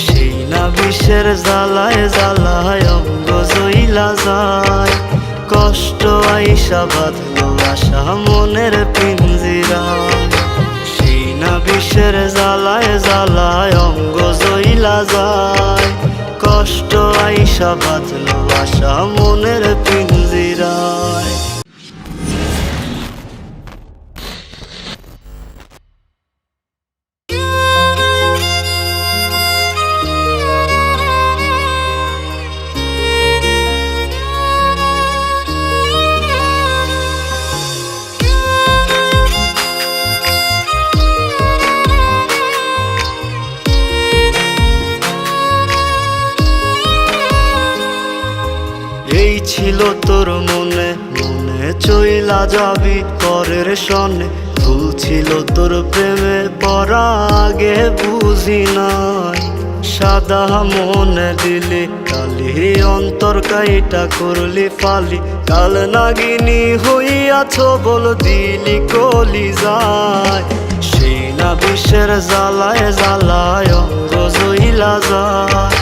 সেই না বিষের জ্বালায় জ্বালায় অঙ্গ জইলা যায়। কষ্ট আইসা বাঁধলো আশা মনের পিঞ্জিরায়। সেই না বিষের জ্বালায় জ্বালায় অঙ্গ জইলা যায়। কষ্ট আইসা বাঁধলো আশা মনের পিঞ্জিরায়। এই ছিল তোর মনে মনে চইলা যাবি পরের সনে। ভুল ছিল তোর প্রেমে পড়া আগে বুঝি নাই। সাদা মনে দিলি কালি অন্তর কাইটা করলি ফালি। কাল নাগিনী হইয়াছ বল দিলি কলি যায়। সেই না বিষের জ্বালায় জ্বালায় অঙ্গ জইলা যায়।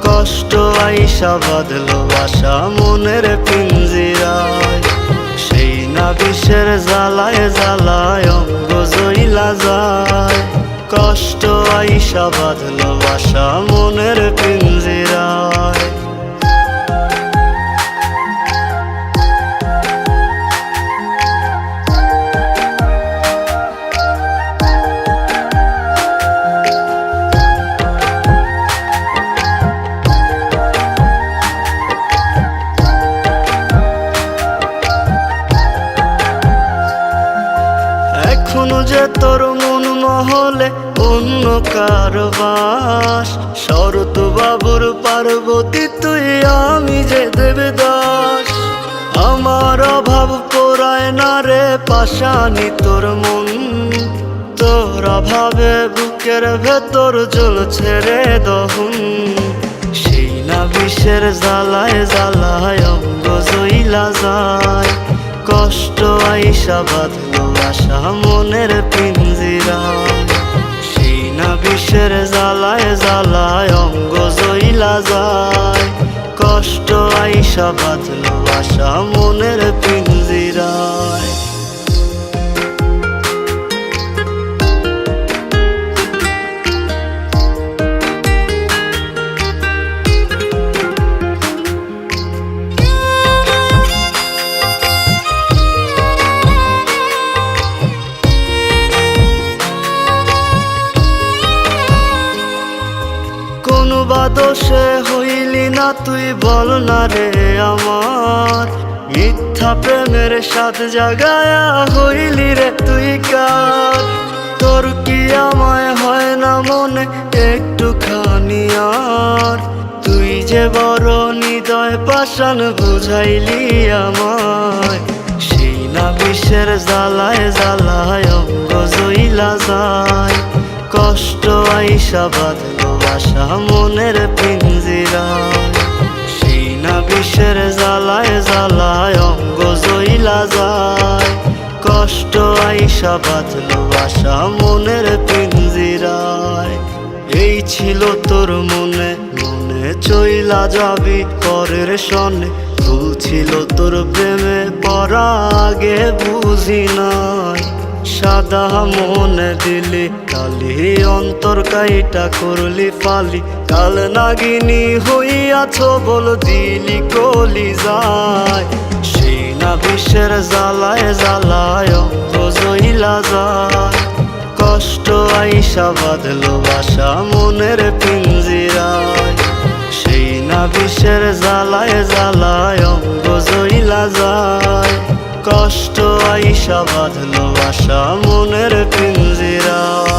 কষ্ট আইসা বাঁধলো আশা মনের পিঞ্জিরায়। সেই না বিষের জ্বালায় জ্বালায় অঙ্গ জইলা যায়। কষ্ট আইসা বাঁধলো আশা মনের পিঞ্জিরায়। এখনো যে তোর মন মহলে অন্য কারো বাস। শরৎ বাবুর পার্বতী তুই আমি যে দেবদাস। আমার অভাব পোড়ায় না রে পাশানি তোর মন। তোর অভাবে বুকের ভেতর জ্বলছে রে দহন। সেই না বিষের জ্বালায় জ্বালায় অঙ্গ জইলা যায়। কষ্ট আইসা বাঁধলো আশা মনের পিঞ্জিরায়। সেই না বিষের জ্বালায় জ্বালায় অঙ্গ জইলা যায়। কষ্ট আইসা বাঁধলো আশা মনের পিঞ্জিরায়। দোষে হইলি না তুই বল না রে আমার। মিথ্যা প্রেমের সাথ জাগায়া হইলি রে তুই কার। তোর কি আমায় হয় না মনে একটুখানি আর। তুই যে বড় হৃদয় পাষাণ বুঝাইলি আমায়। সেই না বিষের জ্বালায় জ্বালায় অঙ্গ জইলা যায়। কষ্ট আইসা বাঁধলো আশা মনের পিঞ্জিরায়। সেই না বিষের জ্বালায় জ্বালায় অঙ্গ জইলা যায়। কষ্ট আইসা বাঁধলো আশা মনের পিঞ্জিরায়। এই ছিল তোর মনে মনে চইলা যাবি পরের সনে। ভুল ছিল তোর প্রেমে পড়া আগে বুঝি নাই। সাদা মনে দিলি কালি অন্তর কাইটা করলি ফালি। কাল নাগিনী হইয়াছ বল দিলি কলি যায়। সেই না বিষের জ্বালায় জ্বালায় অঙ্গ জইলা যায়। কষ্ট আইসা বাঁধলো আশা মনের পিঞ্জিরায়। সেই না বিষের জ্বালায় জ্বালায় অঙ্গ জইলা যায়। কষ্ট আইসা বাঁধলো আশা মনের পিঞ্জিরায়।